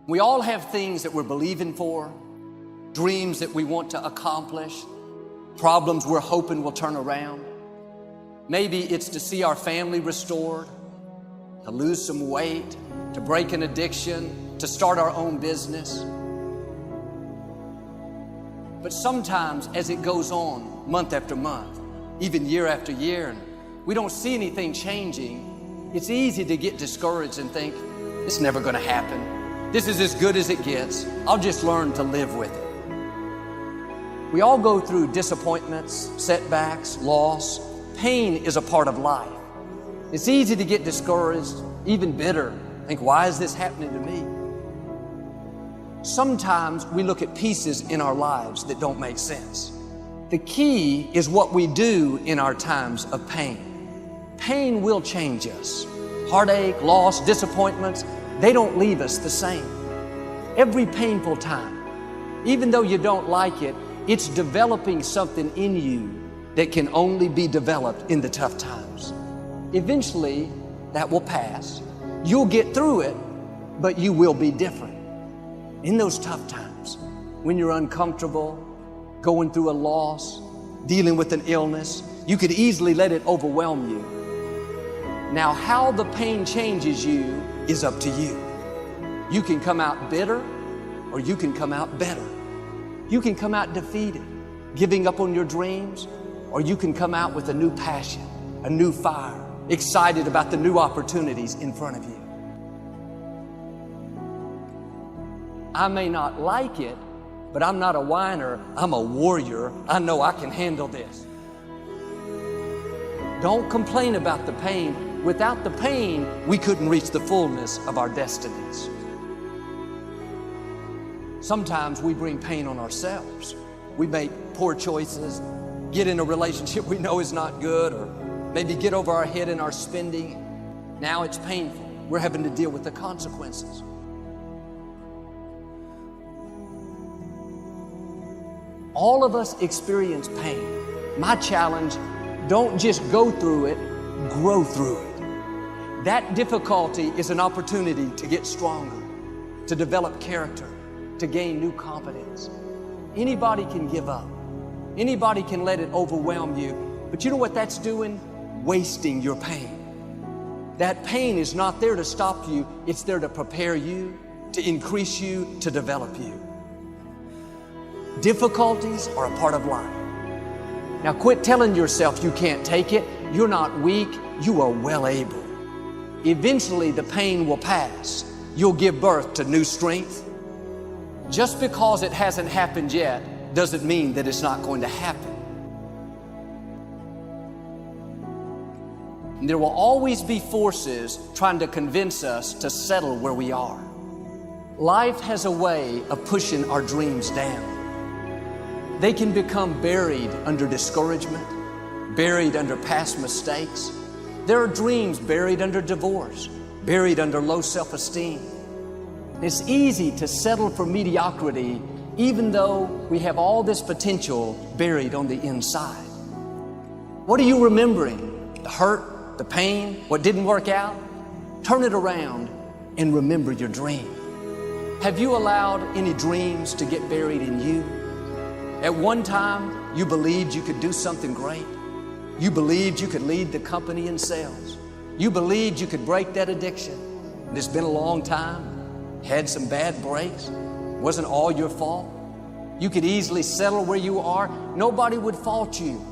We all have things that we're believing for, dreams that we want to accomplish, problems we're hoping will turn around. Maybe it's to see our family restored, to lose some weight, to break an addiction, to start our own business. But sometimes as it goes on month after month, even year after year, and we don't see anything changing, it's easy to get discouraged and think, it's never going to happen. This is as good as it gets. I'll just learn to live with it. We all go through disappointments, setbacks, loss. Pain is a part of life. It's easy to get discouraged, even bitter. Think, why is this happening to me? Sometimes we look at pieces in our lives that don't make sense. The key is what we do in our times of pain. Pain will change us. Heartache, loss, disappointments, they don't leave us the same. Every painful time, even though you don't like it, it's developing something in you that can only be developed in the tough times. Eventually, that will pass. You'll get through it, but you will be different. In those tough times, when you're uncomfortable, going through a loss, dealing with an illness, you could easily let it overwhelm you. Now, how the pain changes you is up to you. You can come out bitter, or you can come out better. You can come out defeated, giving up on your dreams, or you can come out with a new passion, a new fire, excited about the new opportunities in front of you. I may not like it, but I'm not a whiner, I'm a warrior. I know I can handle this. Don't complain about the pain. Without the pain, we couldn't reach the fullness of our destinies. Sometimes we bring pain on ourselves. We make poor choices, get in a relationship we know is not good, or maybe get over our head in our spending. Now it's painful. We're having to deal with the consequences. All of us experience pain. My challenge, don't just go through it, grow through it. That difficulty is an opportunity to get stronger, to develop character, to gain new competence. Anybody can give up. Anybody can let it overwhelm you. But you know what that's doing? Wasting your pain. That pain is not there to stop you. It's there to prepare you, to increase you, to develop you. Difficulties are a part of life. Now quit telling yourself you can't take it. You're not weak. You are well able. Eventually the pain will pass. You'll give birth to new strength. Just because it hasn't happened yet doesn't mean that it's not going to happen. And there will always be forces trying to convince us to settle where we are. Life has a way of pushing our dreams down. They can become buried under discouragement, buried under past mistakes. There are dreams buried under divorce, buried under low self-esteem. It's easy to settle for mediocrity even though we have all this potential buried on the inside. What are you remembering? The hurt, the pain, what didn't work out? Turn it around and remember your dream. Have you allowed any dreams to get buried in you? At one time, you believed you could do something great. You believed you could lead the company in sales. You believed you could break that addiction. And it's been a long time. Had some bad breaks. Wasn't all your fault. You could easily settle where you are. Nobody would fault you.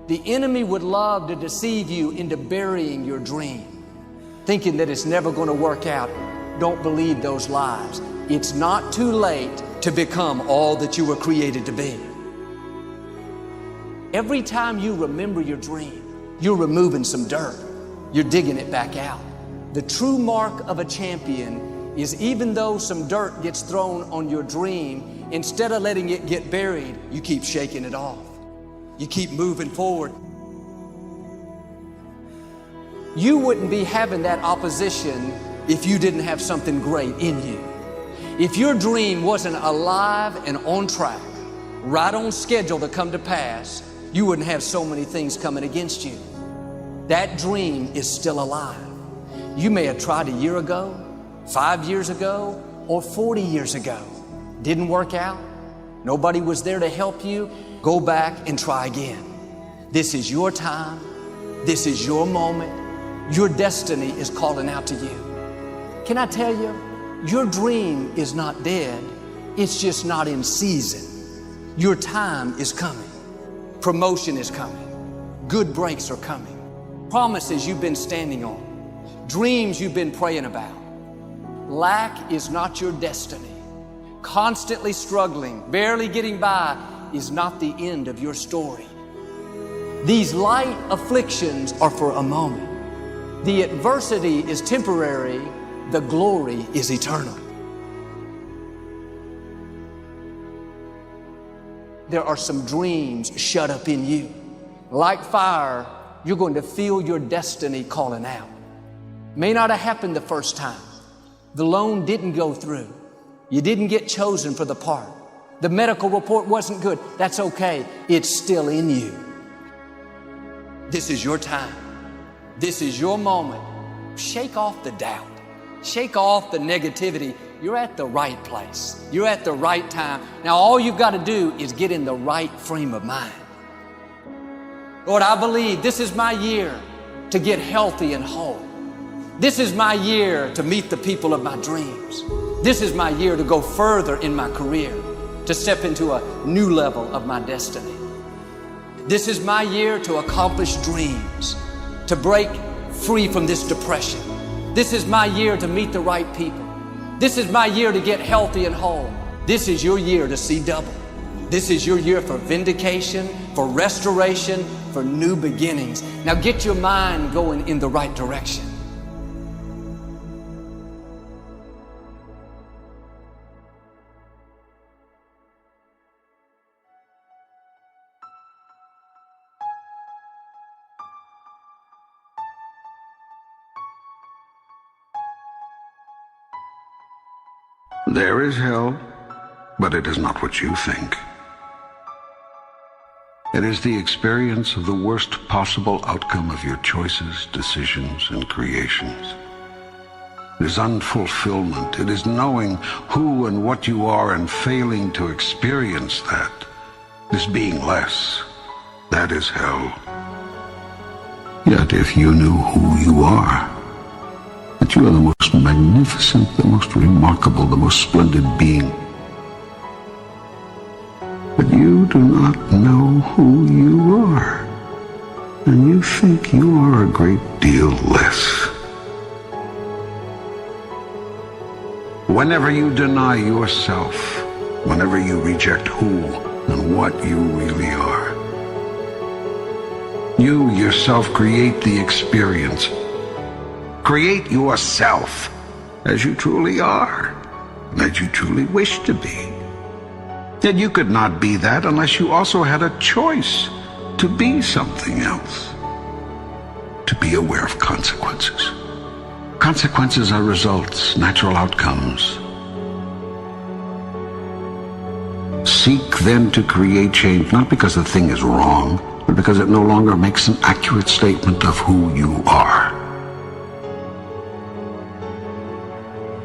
The enemy would love to deceive you into burying your dream, thinking that it's never going to work out. Don't believe those lies. It's not too late to become all that you were created to be. Every time you remember your dream, you're removing some dirt. You're digging it back out. The true mark of a champion is even though some dirt gets thrown on your dream, instead of letting it get buried, you keep shaking it off. You keep moving forward. You wouldn't be having that opposition if you didn't have something great in you. If your dream wasn't alive and on track, right on schedule to come to pass, you wouldn't have so many things coming against you. That dream is still alive. You may have tried a year ago, 5 years ago or 40 years ago. Didn't work out? Nobody was there to help you? Go back and try again. This is your time. This is your moment. Your destiny is calling out to you. Can I tell you, your dream is not dead. It's just not in season. Your time is coming. Promotion is coming. Good breaks are coming. Promises you've been standing on. Dreams you've been praying about. Lack is not your destiny. Constantly struggling, barely getting by is not the end of your story. These light afflictions are for a moment. The adversity is temporary. The glory is eternal. There are some dreams shut up in you. Like fire, you're going to feel your destiny calling out. May not have happened the first time. The loan didn't go through. You didn't get chosen for the part. The medical report wasn't good. That's okay. It's still in you. This is your time. This is your moment. Shake off the doubt. Shake off the negativity. You're at the right place. You're at the right time. Now all you've got to do is get in the right frame of mind. Lord, I believe this is my year to get healthy and whole. This is my year to meet the people of my dreams. This is my year to go further in my career, to step into a new level of my destiny. This is my year to accomplish dreams, to break free from this depression. This is my year to meet the right people. This is my year to get healthy and whole. This is your year to see double. This is your year for vindication, for restoration, for new beginnings. Now get your mind going in the right direction. There is hell, but it is not what you think. It is the experience of the worst possible outcome of your choices, decisions, and creations. It is unfulfillment. It is knowing who and what you are and failing to experience that. This being less. That is hell. Yet if you knew who you are, that you are the most magnificent, the most remarkable, the most splendid being, but you do not know who you are, and you think you are a great deal less. Whenever you deny yourself, whenever you reject who and what you really are, you yourself create the experience. Create yourself as you truly are, and as you truly wish to be. Yet you could not be that unless you also had a choice to be something else. To be aware of consequences. Consequences are results, natural outcomes. Seek then to create change, not because the thing is wrong, but because it no longer makes an accurate statement of who you are.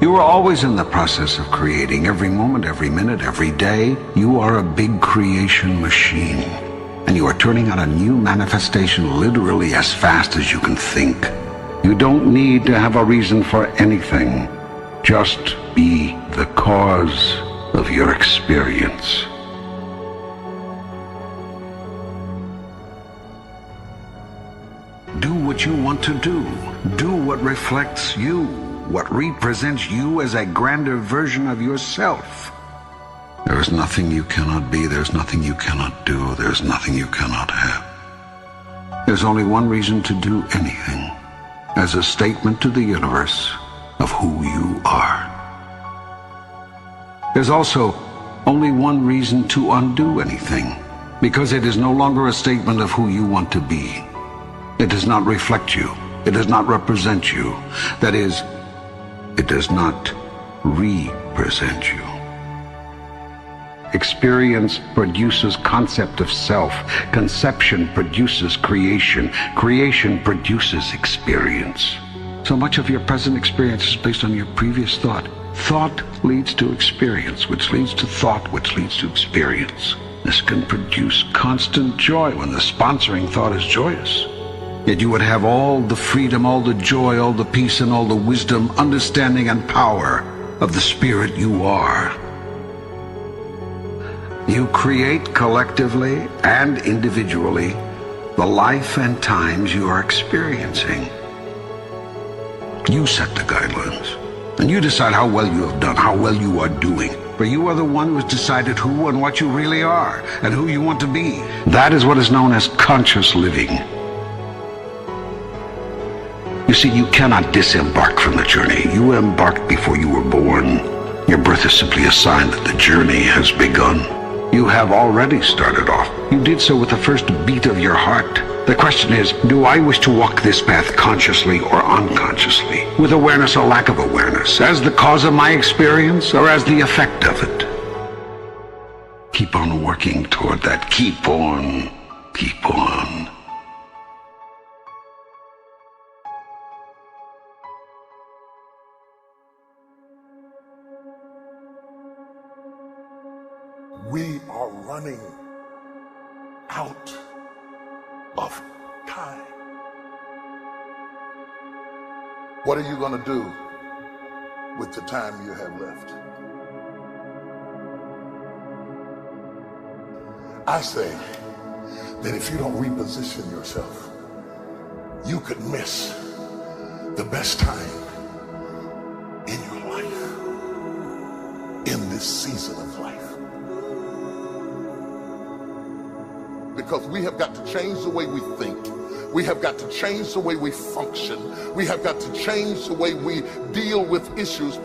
You are always in the process of creating. Every moment, every minute, every day, you are a big creation machine. And you are turning out a new manifestation literally as fast as you can think. You don't need to have a reason for anything. Just be the cause of your experience. Do what you want to do. Do what reflects you. What represents you as a grander version of yourself. There is nothing you cannot be. There's nothing you cannot do. There's nothing you cannot have. There's only one reason to do anything, as a statement to the universe of who you are. There's also only one reason to undo anything, because it is no longer a statement of who you want to be. It does not reflect you. It does not represent you. That is, it does not represent you. Experience produces concept of self. Conception produces creation. Creation produces experience. So much of your present experience is based on your previous thought. Thought leads to experience, which leads to thought, which leads to experience. This can produce constant joy when the sponsoring thought is joyous. Yet you would have all the freedom, all the joy, all the peace, and all the wisdom, understanding, and power of the spirit you are. You create collectively and individually the life and times you are experiencing. You set the guidelines, and you decide how well you have done, how well you are doing. For you are the one who has decided who and what you really are, and who you want to be. That is what is known as conscious living. You see, you cannot disembark from the journey. You embarked before you were born. Your birth is simply a sign that the journey has begun. You have already started off. You did so with the first beat of your heart. The question is, do I wish to walk this path consciously or unconsciously? With awareness or lack of awareness? As the cause of my experience or as the effect of it? Keep on working toward that. Keep on. Keep on. We are running out of time. What are you going to do with the time you have left? I say that if you don't reposition yourself, you could miss the best time in your life, in this season of life. Because we have got to change the way we think. We have got to change the way we function. We have got to change the way we deal with issues.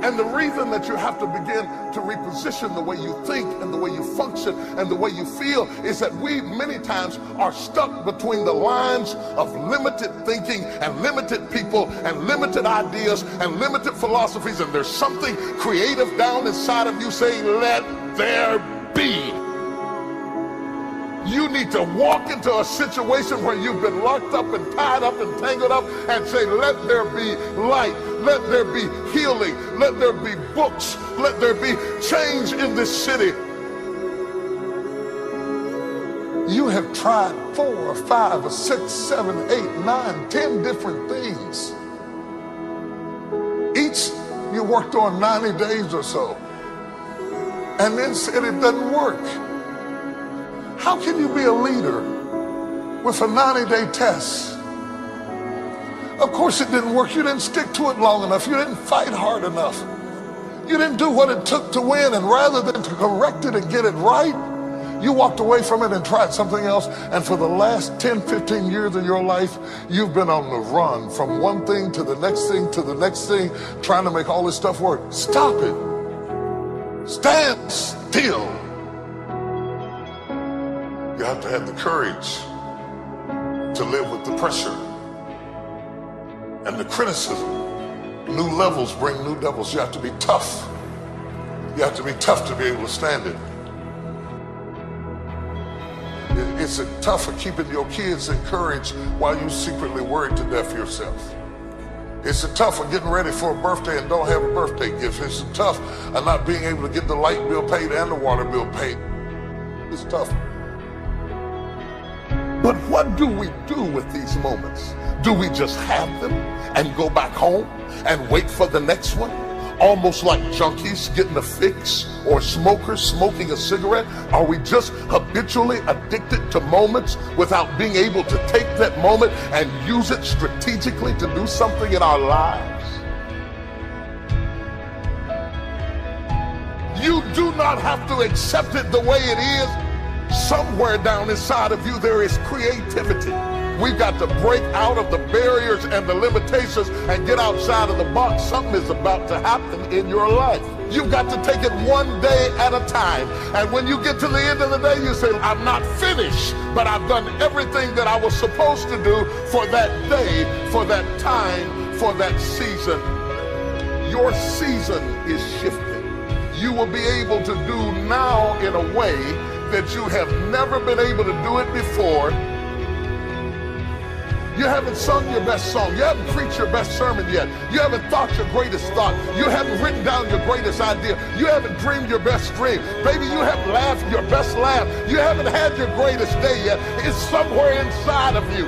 And the reason that you have to begin to reposition the way you think and the way you function and the way you feel is that we many times are stuck between the lines of limited thinking and limited people and limited ideas and limited philosophies. And there's something creative down inside of you saying, let there be. You need to walk into a situation where you've been locked up and tied up and tangled up and say, let there be light, let there be healing, let there be books, let there be change in this city. You have tried 4 or 5 or 6, 7, 8, 9, 10 different things. Each you worked on 90 days or so and then said it doesn't work. How can you be a leader with a 90-day test? Of course it didn't work. You didn't stick to it long enough. You didn't fight hard enough. You didn't do what it took to win, and rather than to correct it and get it right, you walked away from it and tried something else. And for the last 10, 15 years of your life, you've been on the run from one thing to the next thing to the next thing, trying to make all this stuff work. Stop it. Stand still. You have to have the courage to live with the pressure and the criticism. New levels bring new devils. You have to be tough. You have to be tough to be able to stand it. It's tough for keeping your kids encouraged while you secretly worried to death yourself. It's tough for getting ready for a birthday and don't have a birthday gift. It's tough of not being able to get the light bill paid and the water bill paid. It's tough. But what do we do with these moments? Do we just have them and go back home and wait for the next one? Almost like junkies getting a fix or smokers smoking a cigarette? Are we just habitually addicted to moments without being able to take that moment and use it strategically to do something in our lives? You do not have to accept it the way it is. Somewhere down inside of you there is creativity. We've got to break out of the barriers and the limitations and get outside of the box. Something is about to happen in your life. You've got to take it one day at a time. And when you get to the end of the day, you say, I'm not finished, but I've done everything that I was supposed to do for that day, for that time, for that season. Your season is shifting. You will be able to do now in a way that you have never been able to do it before. You haven't sung your best song. You haven't preached your best sermon yet. You haven't thought your greatest thought. You haven't written down your greatest idea. You haven't dreamed your best dream. Baby, you haven't laughed your best laugh. You haven't had your greatest day yet. It's somewhere inside of you.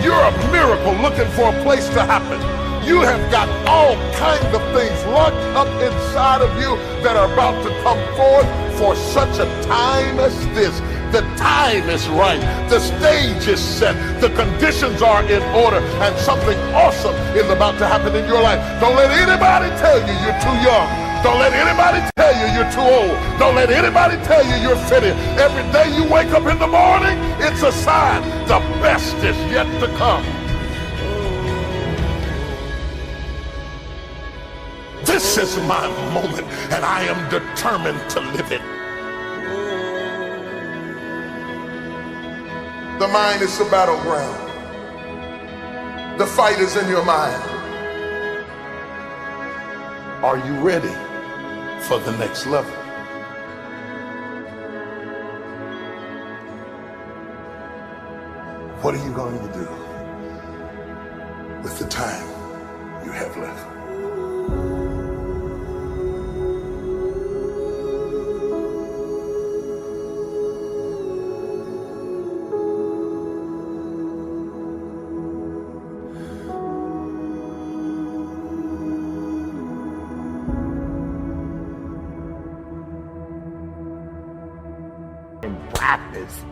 You're a miracle looking for a place to happen. You have got all kinds of things locked up inside of you that are about to come forth for such a time as this. The time is right. The stage is set. The conditions are in order, and something awesome is about to happen in your life. Don't let anybody tell you you're too young. Don't let anybody tell you you're too old. Don't let anybody tell you you're fitted. Every day you wake up in the morning, it's a sign the best is yet to come. This is my moment, and I am determined to live it. The mind is the battleground. The fight is in your mind. Are you ready for the next level? What are you going to do with the time you have left? Practice.